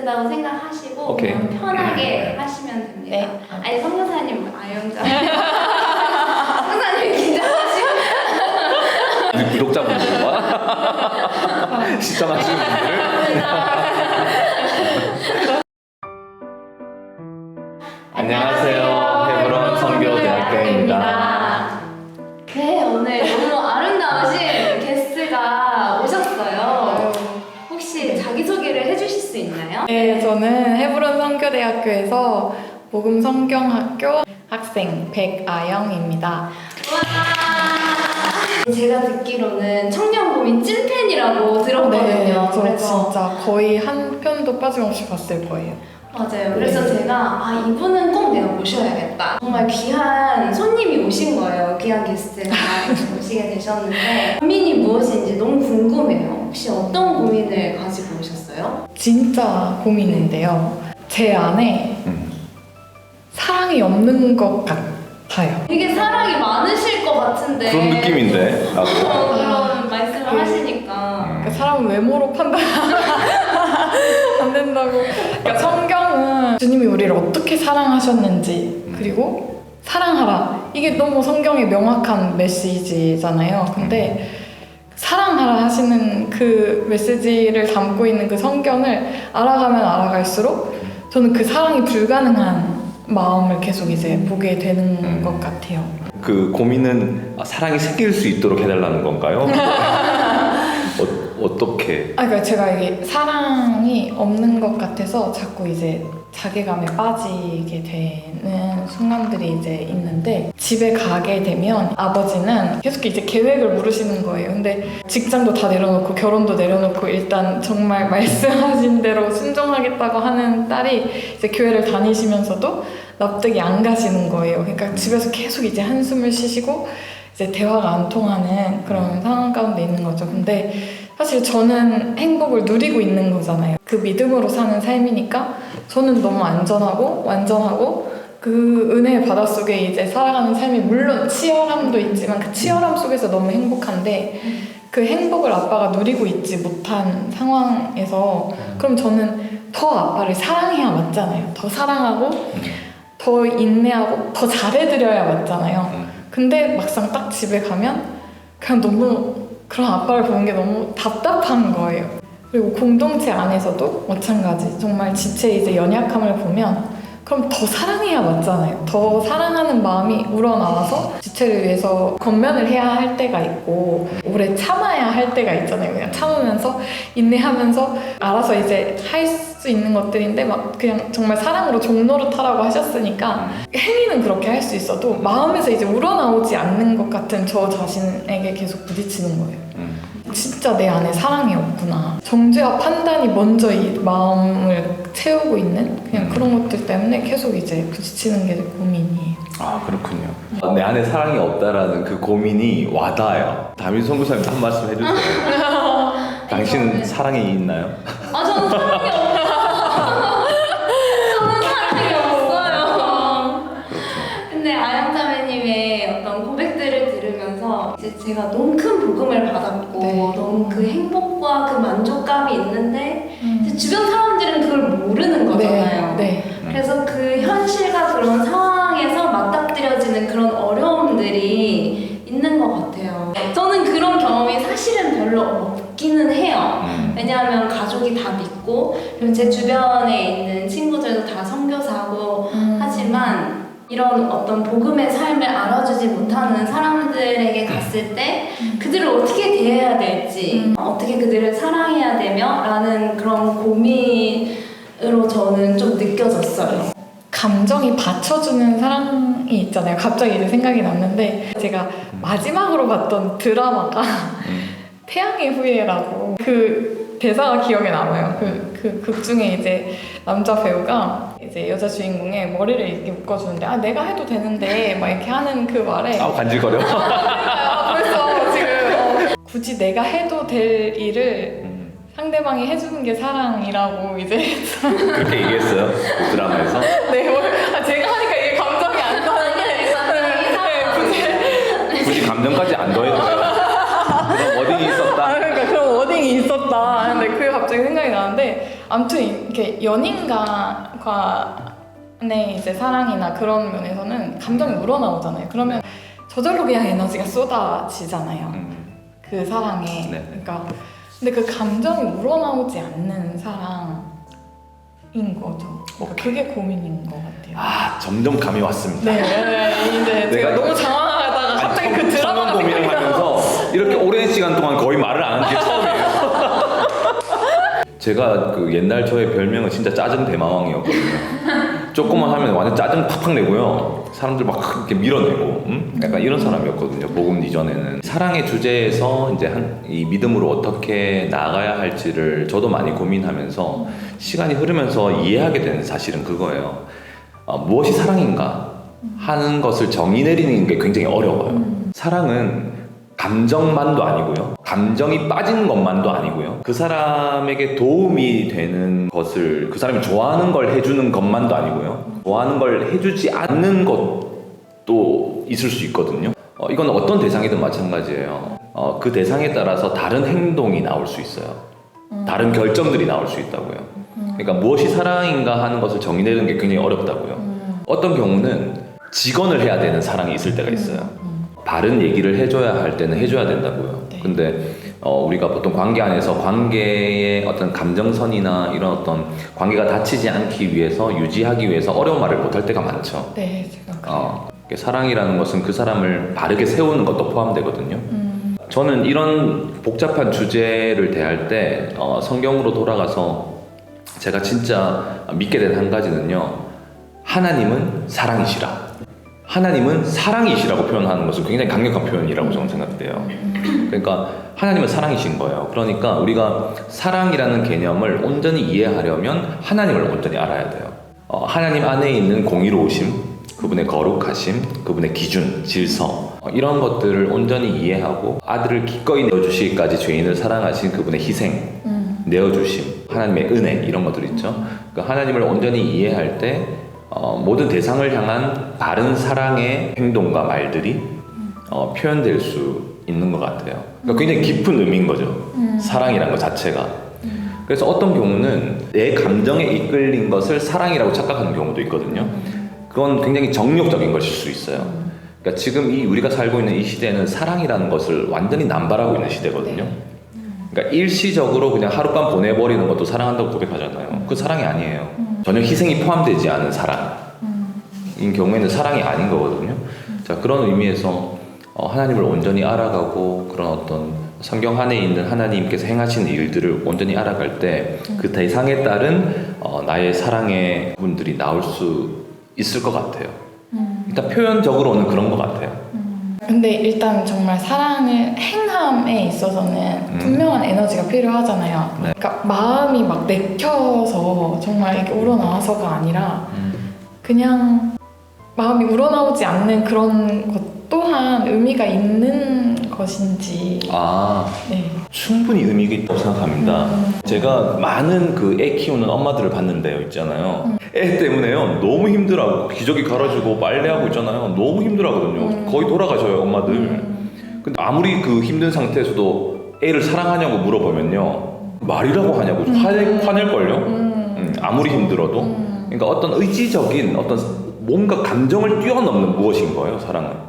된다고 생각하시고 오케이. 그냥 편하게 하시면 됩니다. 네. 아니 성교사님 아영자 성교사님 긴장하시고 우리 구독자분들과 시청하시는 분들 안녕하세요. 헤브론 선교대학교입니다. 네, 오늘 너무 아름다우신 게스트가 오셨어요. 혹시 자기소개를 해주실 수 있나요? 네, 저는 헤브론 선교대학교에서 복음 성경학교 학생 백아영입니다. 와! 제가 듣기로는 청년고민 찐팬이라고 들었거든요. 네, 저 그래서 진짜 거의 한 편도 빠짐없이 봤을 거예요. 맞아요. 그래서 제가 이분은 꼭 내가 모셔야겠다. 정말 귀한 손님이 오신 거예요. 귀한 게스트가 오시게 되셨는데 고민이 무엇인지 너무 궁금해요. 혹시 어떤 고민을 가지고 오셨어요? 진짜 고민인데요. 제 안에 사랑이 없는 것 같아요. 되게 사랑이 많으실 것 같은데 그런 느낌인데 나도. 그런 말씀을 하시니까 그러니까 사람은 외모로 판단 안 된다고. 그러니까 성경은 주님이 우리를 어떻게 사랑하셨는지 그리고 사랑하라 이게 너무 성경의 명확한 메시지잖아요. 근데 사랑하라 하시는 그 메시지를 담고 있는 그 성경을 알아가면 알아갈수록 저는 그 사랑이 불가능한 마음을 계속 이제 보게 되는 것 같아요. 그 고민은 사랑이 생길 수 있도록 해달라는 건가요? 어떻게? 그러니까 제가 이게 사랑이 없는 것 같아서 자꾸 이제 자괴감에 빠지게 되는 순간들이 이제 있는데 집에 가게 되면 아버지는 계속 이제 계획을 물으시는 거예요. 근데 직장도 다 내려놓고 결혼도 내려놓고 일단 정말 말씀하신 대로 순종하겠다고 하는 딸이 이제 교회를 다니시면서도 납득이 안 가시는 거예요. 그러니까 집에서 계속 이제 한숨을 쉬시고 이제 대화가 안 통하는 그런 상황 가운데 있는 거죠. 근데 사실 저는 행복을 누리고 있는 거잖아요. 그 믿음으로 사는 삶이니까 저는 너무 안전하고 완전하고 그 은혜의 바닷속에 이제 살아가는 삶이 물론 치열함도 있지만 그 치열함 속에서 너무 행복한데 그 행복을 아빠가 누리고 있지 못한 상황에서 그럼 저는 더 아빠를 사랑해야 맞잖아요. 더 사랑하고 더 인내하고 더 잘해드려야 맞잖아요. 근데 막상 딱 집에 가면 그냥 너무 그런 아빠를 보는 게 너무 답답한 거예요. 그리고 공동체 안에서도 마찬가지. 정말 지체의 이제 연약함을 보면 그럼 더 사랑해야 맞잖아요. 더 사랑하는 마음이 우러나와서 지체를 위해서 권면을 해야 할 때가 있고 오래 참아야 할 때가 있잖아요. 그냥 참으면서 인내하면서 알아서 이제 할 수 있는 것들인데 막 그냥 정말 사랑으로 종노릇하라고 하셨으니까 행위는 그렇게 할 수 있어도 마음에서 이제 우러나오지 않는 것 같은 저 자신에게 계속 부딪히는 거예요. 진짜 내 안에 사랑이 없구나. 정죄와 판단이 먼저 이 마음을 채우고 있는 그냥 그런 것들 때문에 계속 이제 부딪히는 게 고민이에요. 아 그렇군요. 내 안에 사랑이 없다라는 그 고민이 와닿아요. 담임 선교사님 한 말씀 해주세요. 당신 사랑이 있나요? 저는 사랑이 없어요. 저는 사랑이 없어요. 근데 아영자매님의 어떤 고백들을 들으면서 이제 제가 너무 큰 복음을 받았고 네. 너무 그 행복과 그 만족감이 있는데 이제 주변 사람들은 그걸 모르는 거잖아요. 네. 그래서 그 현실과 그런 상황에서 맞닥뜨려지는 그런 어려움들이 있는 것 같아요. 저는 그런 경험이 사실은 별로 없기는 해요. 왜냐하면 가족이 다 믿고 그리고 제 주변에 있는 친구들도 다 선교사고 하지만 이런 어떤 복음의 삶을 알아주지 못하는 사람들에게 갔을 때 그들을 어떻게 대해야 될지 어떻게 그들을 사랑해야 되며 라는 그런 고민으로 저는 좀 느껴졌어요. 감정이 받쳐주는 사랑이 있잖아요. 갑자기 이제 생각이 났는데 제가 마지막으로 봤던 드라마가 태양의 후예라고 그 대사가 기억에 남아요. 그 극 중에 이제 남자 배우가 이제 여자 주인공의 머리를 이렇게 묶어주는데 내가 해도 되는데 막 이렇게 하는 그 말에 간질거려. 그래서 지금 굳이 내가 해도 될 일을 상대방이 해주는 게 사랑이라고 이제 그렇게 얘기했어요? 그 드라마에서? 네, 제가 하니까 이게 감정이 안 나는데 굳이 감정까지 안 더해도 돼요. 그런 워딩이 있었다. 그러니까 그런 워딩이 있었다. 근데 그게 갑자기 생각이 나는데 아무튼 이렇게 연인과 간의 이제 사랑이나 그런 면에서는 감정이 우러나오잖아요. 그러면 저절로 그냥 에너지가 쏟아지잖아요. 그 사랑에. 네. 그러니까 근데 그 감정이 우러나오지 않는 사랑인 거죠. 그러니까 그게 고민인 것 같아요. 아, 점점 감이 왔습니다. 네, 이제 제가 너무 당황하다가 갑자기 그 드라마가 고민을 생각이 나서 하면서 이렇게 오랜 시간 동안 거의 말을 안 하는 게 처음이에요. 제가 그 옛날 저의 별명은 진짜 짜증 대마왕이었거든요. 조금만 하면 완전 짜증 팍팍 내고요. 사람들 막 이렇게 밀어내고, 약간 이런 사람이었거든요. 복음 이전에는 사랑의 주제에서 이제 이 믿음으로 어떻게 나아가야 할지를 저도 많이 고민하면서 시간이 흐르면서 이해하게 되는 사실은 그거예요. 무엇이 사랑인가 하는 것을 정의 내리는 게 굉장히 어려워요. 사랑은 감정만도 아니고요. 감정이 빠지는 것만도 아니고요. 그 사람에게 도움이 되는 것을, 그 사람이 좋아하는 걸 해주는 것만도 아니고요. 좋아하는 걸 해주지 않는 것도 있을 수 있거든요. 이건 어떤 대상이든 마찬가지예요. 그 대상에 따라서 다른 행동이 나올 수 있어요. 다른 결정들이 나올 수 있다고요. 그러니까 무엇이 사랑인가 하는 것을 정의내는 게 굉장히 어렵다고요. 어떤 경우는 직언을 해야 되는 사랑이 있을 때가 있어요. 바른 얘기를 해줘야 할 때는 해줘야 된다고요. 네. 근데 우리가 보통 관계 안에서 관계의 어떤 감정선이나 이런 어떤 관계가 다치지 않기 위해서, 유지하기 위해서 어려운 말을 못할 때가 많죠. 네, 제가 그래요. 사랑이라는 것은 그 사람을 바르게 세우는 것도 포함되거든요. 저는 이런 복잡한 주제를 대할 때 성경으로 돌아가서 제가 진짜 믿게 된 한 가지는요, 하나님은 사랑이시라. 하나님은 사랑이시라고 표현하는 것은 굉장히 강력한 표현이라고 저는 생각돼요. 그러니까 하나님은 사랑이신 거예요. 그러니까 우리가 사랑이라는 개념을 온전히 이해하려면 하나님을 온전히 알아야 돼요. 하나님 안에 있는 공의로우심, 그분의 거룩하심, 그분의 기준, 질서, 이런 것들을 온전히 이해하고 아들을 기꺼이 내어주시기까지 죄인을 사랑하신 그분의 희생, 내어주심, 하나님의 은혜, 이런 것들 있죠. 그러니까 하나님을 온전히 이해할 때 모든 대상을 향한 바른 사랑의 행동과 말들이 표현될 수 있는 것 같아요. 그러니까 굉장히 깊은 의미인 거죠. 사랑이라는 것 자체가. 그래서 어떤 경우는 내 감정에 이끌린 것을 사랑이라고 착각하는 경우도 있거든요. 그건 굉장히 정욕적인 것일 수 있어요. 그러니까 지금 우리가 살고 있는 이 시대는 사랑이라는 것을 완전히 남발하고 있는 시대거든요. 그러니까 일시적으로 그냥 하룻밤 보내버리는 것도 사랑한다고 고백하잖아요. 그 사랑이 아니에요. 전혀 희생이 포함되지 않은 사랑인 경우에는 사랑이 아닌 거거든요. 자, 그런 의미에서 하나님을 온전히 알아가고 그런 어떤 성경 안에 있는 하나님께서 행하시는 일들을 온전히 알아갈 때 그 대상에 따른 나의 사랑의 부분들이 나올 수 있을 것 같아요. 일단 표현적으로는 그런 것 같아요. 근데 일단 정말 사랑을 행함에 있어서는 분명한 에너지가 필요하잖아요. 네. 그러니까 마음이 막 내켜서 정말 이렇게 우러나와서가 아니라 그냥 마음이 우러나오지 않는 그런 것 또한 의미가 있는 것인지. 네. 충분히 의미가 있다고 생각합니다. 제가 많은 그 애 키우는 엄마들을 봤는데요, 있잖아요. 애 때문에요, 너무 힘들어하고 기저귀 갈아주고 빨래하고 있잖아요. 너무 힘들어하거든요. 거의 돌아가셔요, 엄마들. 근데 아무리 그 힘든 상태에서도 애를 사랑하냐고 물어보면요, 말이라고 하냐고 화낼걸요. 아무리 힘들어도. 그러니까 어떤 의지적인 어떤 뭔가 감정을 뛰어넘는 무엇인 거예요, 사랑은.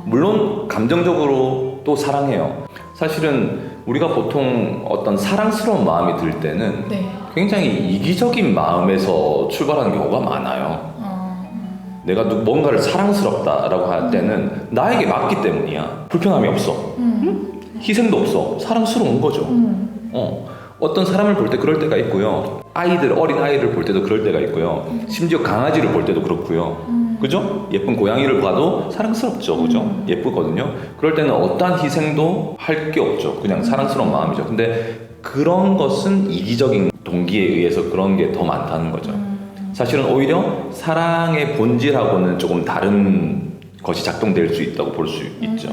물론 감정적으로 또 사랑해요. 사실은 우리가 보통 어떤 사랑스러운 마음이 들 때는 굉장히 이기적인 마음에서 출발하는 경우가 많아요. 내가 뭔가를 사랑스럽다라고 할 때는 나에게 맞기 때문이야. 불편함이 없어. 희생도 없어. 사랑스러운 거죠. 어떤 사람을 볼 때 그럴 때가 있고요. 어린 아이를 볼 때도 그럴 때가 있고요. 심지어 강아지를 볼 때도 그렇고요. 그죠? 예쁜 고양이를 봐도 사랑스럽죠. 그죠? 예쁘거든요. 그럴 때는 어떠한 희생도 할 게 없죠. 그냥 사랑스러운 마음이죠. 근데 그런 것은 이기적인 동기에 의해서 그런 게 더 많다는 거죠. 사실은 오히려 사랑의 본질하고는 조금 다른 것이 작동될 수 있다고 볼 수 있죠.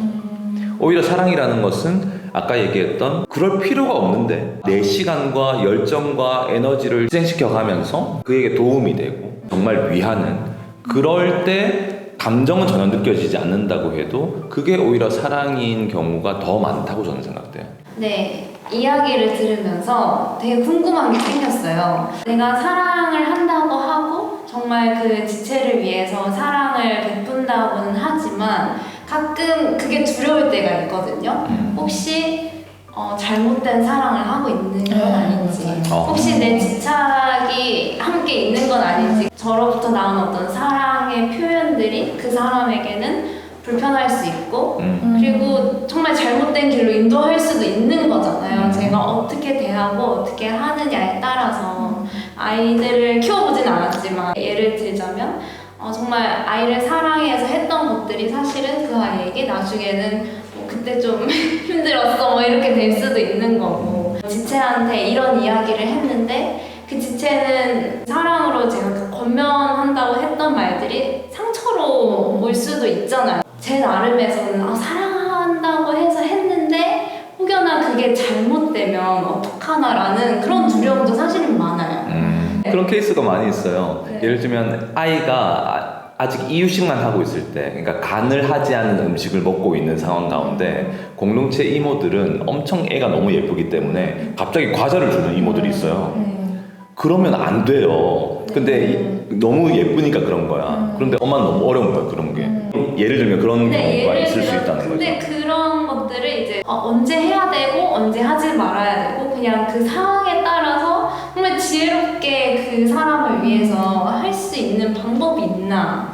오히려 사랑이라는 것은 아까 얘기했던 그럴 필요가 없는데 내 시간과 열정과 에너지를 희생시켜 가면서 그에게 도움이 되고 정말 위하는, 그럴 때 감정은 전혀 느껴지지 않는다고 해도 그게 오히려 사랑인 경우가 더 많다고 저는 생각돼요. 네, 이야기를 들으면서 되게 궁금한 게 생겼어요. 내가 사랑을 한다고 하고 정말 그 지체를 위해서 사랑을 베푼다고는 하지만 가끔 그게 두려울 때가 있거든요. 혹시 잘못된 사랑을 하고 있는 건 아닌지, 혹시 내 집착이 함께 있는 건 아닌지, 저로부터 나온 어떤 사랑의 표현들이 그 사람에게는 불편할 수 있고 그리고 정말 잘못된 길로 인도할 수도 있는 거잖아요. 제가 어떻게 대하고 어떻게 하느냐에 따라서 아이들을 키워보진 않았지만 예를 들자면 정말 아이를 사랑해서 했던 것들이 사실은 그 아이에게 나중에는 그때 좀 힘들었어 뭐 이렇게 될 수도 있는 거고 지체한테 이런 이야기를 했는데 그 지체는 사랑으로 제가 권면한다고 했던 말들이 상처로 올 수도 있잖아요. 제 나름에서는 사랑한다고 해서 했는데 혹여나 그게 잘못되면 어떡하나라는 그런 두려움도 사실은 많아요. 그런 케이스가 많이 있어요. 네. 예를 들면 아이가 아직 이유식만 하고 있을 때, 그러니까 간을 하지 않은 음식을 먹고 있는 상황 가운데 공동체 이모들은 엄청 애가 너무 예쁘기 때문에 갑자기 과자를 주는 이모들이 있어요. 그러면 안 돼요. 근데 너무 예쁘니까 그런 거야. 그런데 엄마는 너무 어려운 거야, 그런 게. 예를 들면 그런 경우가 있을 수 있다는 거죠. 근데 그런 것들을 이제 언제 해야 되고 언제 하지 말아야 되고 그냥 그 상황에 따라서 정말 지혜롭게 그 사람을 위해서 할 수 있는 방법이 있나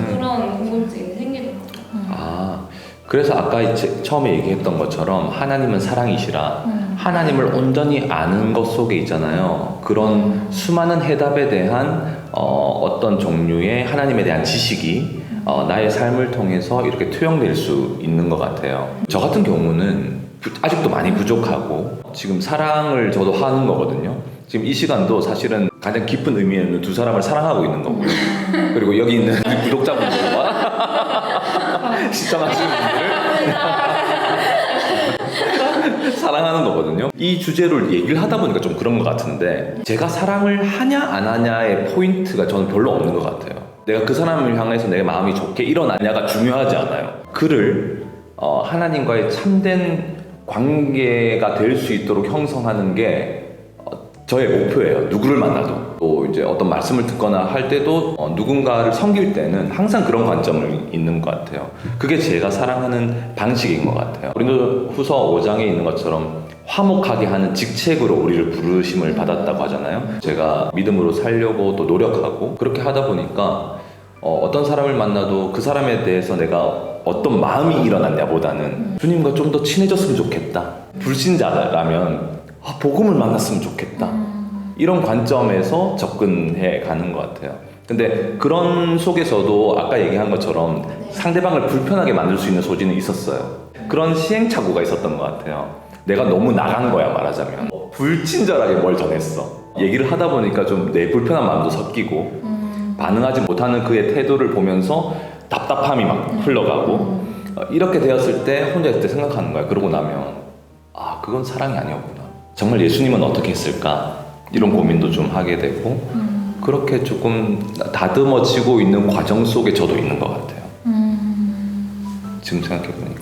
그런 궁금증이 생기더라고요. 그래서 아까 처음에 얘기했던 것처럼 하나님은 사랑이시라 하나님을 온전히 아는 것 속에 있잖아요. 그런 수많은 해답에 대한 어떤 종류의 하나님에 대한 지식이 나의 삶을 통해서 이렇게 투영될 수 있는 것 같아요. 저 같은 경우는 아직도 많이 부족하고 지금 사랑을 저도 하는 거거든요. 지금 이 시간도 사실은 가장 깊은 의미에는 두 사람을 사랑하고 있는 거고요. 그리고 여기 있는 구독자분들과 시청하시는 분들을 사랑하는 거거든요. 이 주제를 얘기를 하다 보니까 좀 그런 것 같은데 제가 사랑을 하냐 안 하냐의 포인트가 저는 별로 없는 것 같아요. 내가 그 사람을 향해서 내 마음이 좋게 일어나냐가 중요하지 않아요. 그를 하나님과의 참된 관계가 될 수 있도록 형성하는 게 저의 목표예요. 누구를 만나도 또 이제 어떤 말씀을 듣거나 할 때도 누군가를 섬길 때는 항상 그런 관점을 있는 것 같아요. 그게 제가 사랑하는 방식인 것 같아요. 고린도후서 5장에 있는 것처럼 화목하게 하는 직책으로 우리를 부르심을 받았다고 하잖아요. 제가 믿음으로 살려고 또 노력하고 그렇게 하다 보니까 어떤 사람을 만나도 그 사람에 대해서 내가 어떤 마음이 일어났냐보다는 주님과 좀 더 친해졌으면 좋겠다. 불신자라면 복음을 만났으면 좋겠다. 이런 관점에서 접근해 가는 것 같아요. 근데 그런 속에서도 아까 얘기한 것처럼 상대방을 불편하게 만들 수 있는 소지는 있었어요. 그런 시행착오가 있었던 것 같아요. 내가 너무 나간 거야, 말하자면. 불친절하게 뭘 전했어. 얘기를 하다 보니까 좀 내 불편한 마음도 섞이고 반응하지 못하는 그의 태도를 보면서 답답함이 막 흘러가고 이렇게 되었을 때 혼자 있을 때 생각하는 거야. 그러고 나면 그건 사랑이 아니었구나. 정말 예수님은 어떻게 했을까? 이런 고민도 좀 하게 되고 그렇게 조금 다듬어지고 있는 과정 속에 저도 있는 것 같아요. 지금 생각해보니